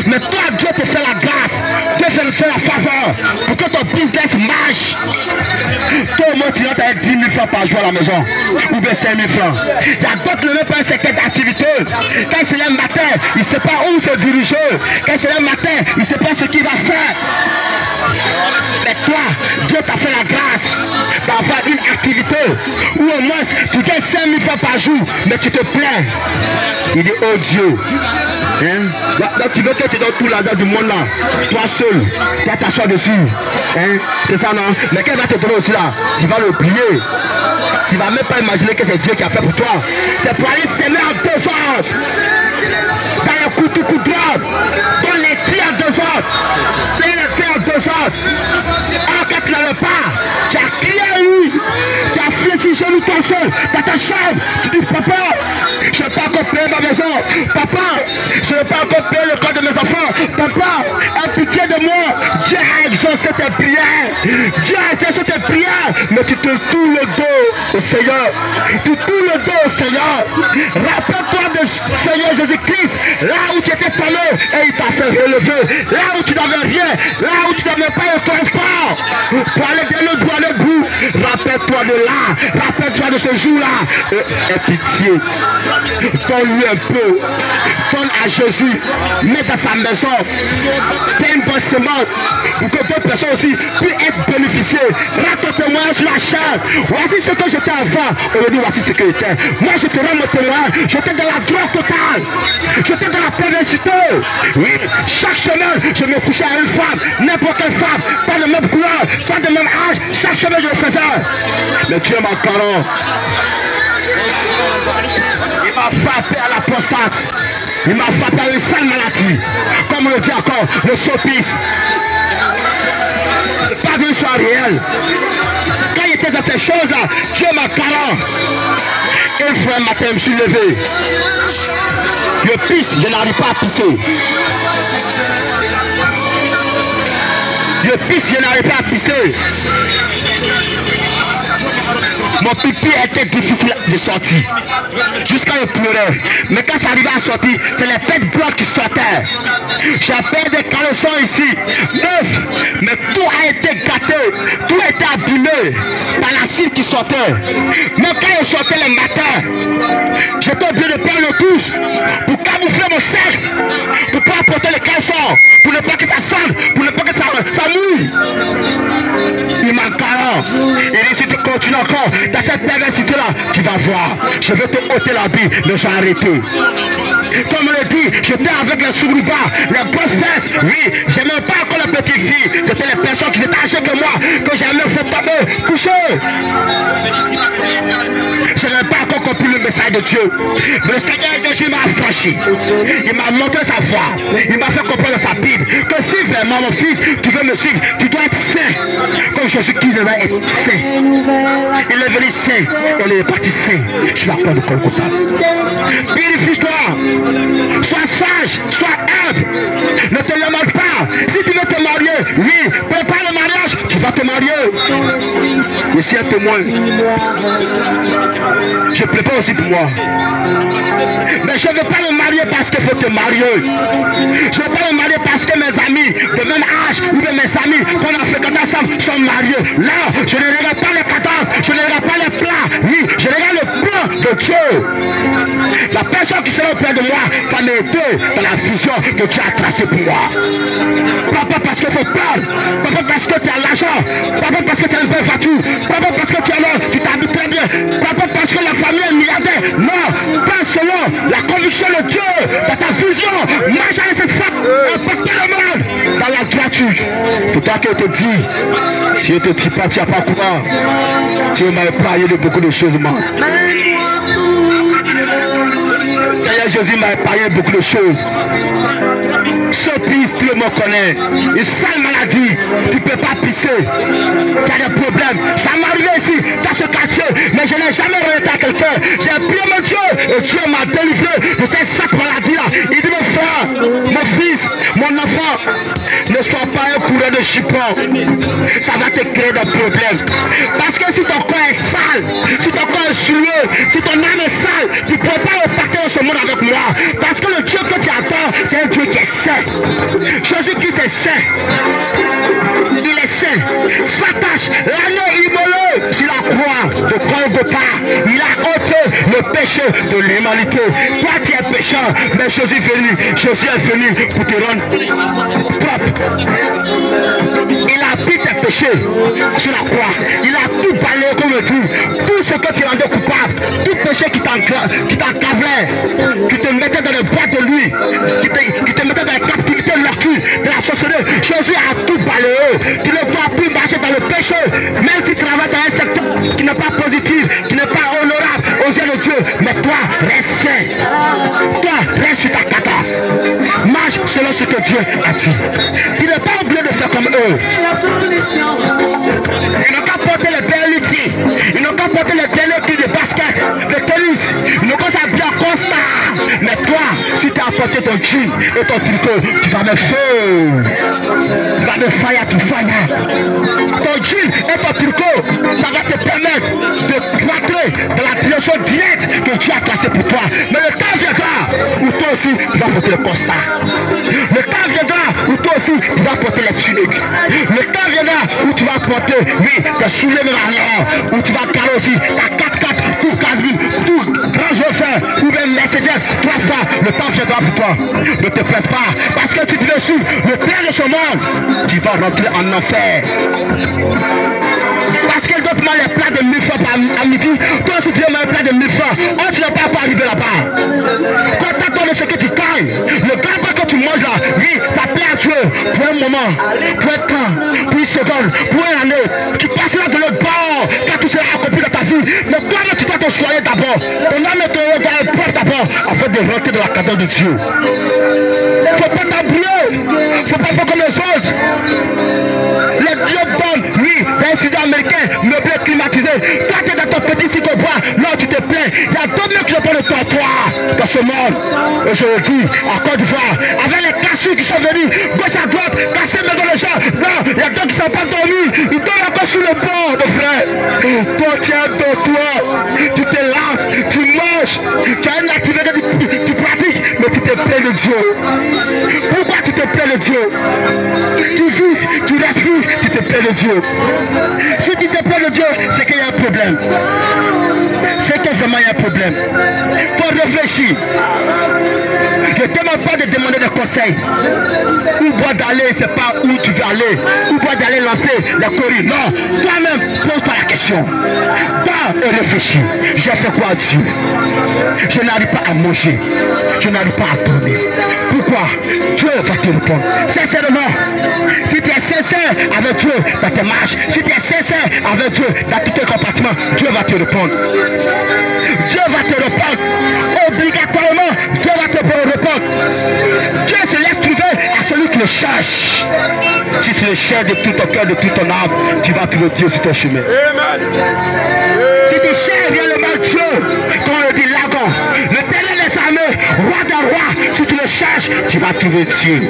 Mais toi, Dieu te fait la grâce. Dieu te fait la faveur pour que ton business marche. Toi, au moins, tu rentres avec 10 000 francs par jour à la maison. Ou bien 5 000 francs. Il y a d'autres qui n'ont pas un secteur d'activité. Quand c'est le matin, il ne sait pas où se diriger. Quand c'est le matin, il ne sait pas ce qu'il va faire. Mais toi, Dieu t'a fait la grâce d'avoir une activité où au moins tu gagnes 5 000 francs par jour, mais tu te plains. Il dit, oh Dieu, hein? Donc tu veux que tu donnes tout l'argent du monde là, toi seul, tu vas t'asseoir dessus. Hein? C'est ça non? Mais qu'elle va te donner aussi là, tu vas l'oublier. Tu ne vas même pas imaginer que c'est Dieu qui a fait pour toi. C'est pour aller s'aimer en devant. Dans les coups de droite, dans les tirs en devant, dans les tirs en devant. Alors quand tu n'avais pas, tu as crié à lui, tu as fléchi chez nous toi seul, dans ta chambre, tu dis papa, je n'ai pas encore payé ma maison, papa, je n'ai pas encore payé le corps de mes enfants, papa, aie pitié de moi, Dieu a exaucé tes prières, Dieu a exaucé tes prières, mais tu te tournes le dos au Seigneur, tu tournes le dos au Seigneur, rappelle-toi de Seigneur Jésus-Christ, là où tu étais tombé et il t'a fait relever, là où tu n'avais rien, là où tu n'avais pas le transport, pour aller de l'autre bout à l'autre bout, rappelle-toi de là, rappelle-toi de ce jour-là, et aie pitié, donne-lui un peu, donne à Jésus, mets dans sa maison, fais une bonne semence, pour que d'autres personnes aussi puissent être bénéficiées, rends ton témoignage sur la chaîne, voici ce que j'étais avant, aujourd'hui voici ce que j'étais, moi je te rends mon témoignage, j'étais dans la drogue totale, j'étais dans la perversité, oui, chaque semaine je me couchais à une femme, n'importe quelle femme, pas de même couleur, pas de même âge, chaque semaine je le faisais, mais Dieu m'a parlé. Il m'a frappé à la prostate. Il m'a frappé à une sale maladie. Comme on le dit encore, le sopice. C'est pas d'une histoire réelle. Quand il était dans ces choses-là, Dieu m'a parlé. Une fois un matin, je me suis levé. Je pisse, je n'arrive pas à pisser. Je pisse, je n'arrive pas à pisser. Mon pipi était difficile de sortir. Jusqu'à me pleurer. Mais quand ça arrivait à sortir, c'est les pètes blancs qui sortaient. J'avais des caleçons ici, neufs, mais tout a été gâté, tout a été abîmé par l'acide qui sortait. Même quand je sortais le matin, j'étais obligé de prendre le touche pour camoufler mon sexe, pour pas porter les caleçons, pour ne pas que ça sonne, pour ne pas que ça mouille. Il m'a carré. Et si tu continues encore dans cette perversité-là, tu vas voir. Je vais te ôter la vie, mais j'ai arrêté. Comme on le dit, j'étais avec les souribas, les grosses fesses. Oui, je n'aimais pas encore les petites filles. C'était les personnes qui étaient âgées que moi, que j'aimais faire tomber, coucher. Je n'ai pas encore compris le message de Dieu. Mais le Seigneur Jésus m'a affranchi. Il m'a montré sa voie. Il m'a fait comprendre sa Bible que si vraiment mon fils, tu veux me suivre, tu dois être saint. Comme Jésus-Christ devait être saint. Il est venu saint et il est parti saint sur la croix de Golgotha. Purifie-toi. Sois sage, sois humble. Ne te demande pas. Si tu veux te marier, oui, prépare le mariage, tu vas te marier. Je suis un témoin. Je prépare aussi pour moi. Mais je ne veux pas me marier parce qu'il faut te marier. Je ne veux pas me marier parce que mes amis de même âge ou de mes amis qu'on a fréquenté ensemble sont mariés. Là, je ne regarde pas les cadences, je ne regarde pas les plans. Oui, je regarde le plan de Dieu. La personne qui sera auprès de moi va m'aider dans la vision que Dieu a tracée pour moi. Papa parce qu'il faut peur. Papa parce que tu as l'argent. Papa parce que tu as une belle voiture. Papa parce que tu es là, tu t'habilles très bien. Papa parce que la famille est milliardaire. Non, pas selon la conviction de Dieu, dans ta vision. Marche avec cette femme, impacter le monde dans la gratuite. Pour toi que je te dis, si je te dis pas, tu n'as pas quoi. Tu m'as parlé de beaucoup de choses, moi. Seigneur Jésus m'a épargné beaucoup de choses. Ce pisse, tout le monde connaît. Une sale maladie, tu ne peux pas pisser. Tu as des problèmes. Ça m'est arrivé ici, dans ce quartier, mais je n'ai jamais rejeté à quelqu'un. J'ai prié mon Dieu et Dieu m'a délivré de cette sale maladie-là. Il dit, mon frère, mon fils, mon enfant, ne sois pas un coureur de chipon. Ça va te créer des problèmes. Parce que si ton corps est sale, si ton corps est souillé, si ton âme est sale, tu ne peux pas repartir dans ce monde avec moi. Parce que le Dieu que tu attends, c'est un Dieu qui est saint. Jésus-Christ est saint. Il est saint. Sa tâche, l'agneau immolé sur la croix de Golgotha, il a ôté le péché de l'humanité. Toi tu es pécheur, mais Jésus est venu pour te rendre propre. Il a pris tes péchés sur la croix. Il a tout balayé comme le dit. Tout ce que tu rendais coupable, tout péché qui t'encablait, qui te mettait dans le bois de lui, qui te mettait dans la captivité de l'orgueil, de la sorcellerie. Jésus a tout balayé. Tu ne dois plus marcher dans le péché, même si tu travailles dans un secteur qui n'est pas positif, qui n'est pas honorable aux yeux de Dieu. Mais toi, reste saint. Toi, reste sur ta cadence. Marche selon ce que Dieu a dit. Tu n'es pas obligé de faire comme eux. Ils n'ont qu'à porter les belles luttes. Ils n'ont qu'à porter les derniers pieds de basket, de tennis. Ils n'ont qu'à s'habiller en constat. Mais toi, si tu as porté ton jean et ton tricot, tu vas me feu. Tu vas de fire to fire. Ton jean et ton tricot, ça va te permettre de croître dans la direction directe que Dieu a tracée pour toi. Mais le temps viendra où toi aussi tu vas porter le constat. Le temps viendra où toi aussi tu vas porter les tuniques. Le temps viendra où tu vas porter, oui, des souliers de l'argent, où tu vas carrer aussi ta 4x4, tout 4000, tout Range Rover, ou même Mercedes, 3 fois. Le temps viendra pour toi. Ne te presse pas, parce que si tu veux suivre le train de ce monde, tu vas rentrer en enfer. Parce qu'elle doit prendre les plats de 1000 francs à midi. Toi si tu veux manger un plat de 1000 francs, oh, tu n'as pas arriver là-bas. Contente-toi de ce que tu gagnes. Le gain que tu manges là, oui, ça plaît à Dieu. Pour un moment, pour un temps, pour une seconde, pour une année. Tu passeras de l'autre bord quand tout sera accompli dans ta vie. Mais toi-même tu dois te soigner d'abord. Ton âme et ton œil doivent être propres d'abord afin de rentrer dans la cadence de Dieu. Faut pas t'embrouiller. Faut pas faire comme les autres. Les dieux donnent, oui, dans un studio américain, meublé climatisé. Toi tu es dans ton petit site au bois, là tu te plains. Il y a d'autres mecs qui ont pas le trottoir dans ce monde. Aujourd'hui, en Côte d'Ivoire, avec les cassures qui sont venus, gauche à droite, casser maison les gens. Non, il y a d'autres qui ne sont pas dormis. Ils dorment encore sur le bord, mon frère. Toi tu es un trottoir, tu te laves, tu manges, tu as une activité que tu pratiques, mais tu te plains de Dieu. Pourquoi tu te plains de Dieu? Tu vis, tu respires, tu te plains de Dieu. Si tu te plains de Dieu, c'est qu'il y a un problème. C'est que vraiment il y a un problème. Il faut réfléchir. Ne demande pas de demander des conseils. Où doit d'aller, c'est pas où tu veux aller. Où doit d'aller lancer les coris. Non, toi-même, pose-toi la question. Toi, et réfléchis. J'ai fait quoi à Dieu? Je n'arrive pas à manger. Je n'arrive pas à dormir. Pourquoi? Dieu va te répondre. Sincèrement, si tu es sincère avec Dieu dans tes marches, si tu es sincère avec Dieu dans tous tes compartiments, Dieu va te répondre. Dieu va te répondre. Obligatoirement, Dieu va te répondre. Dieu se laisse trouver à celui qui le cherche. Si tu le cherches de tout ton cœur, de toute ton âme, tu vas trouver Dieu sur ton chemin. Amen. Si tu cherches réellement Dieu, comme on le dit Lagon, le Télé des armées, roi des rois, si tu le cherches, tu vas trouver Dieu.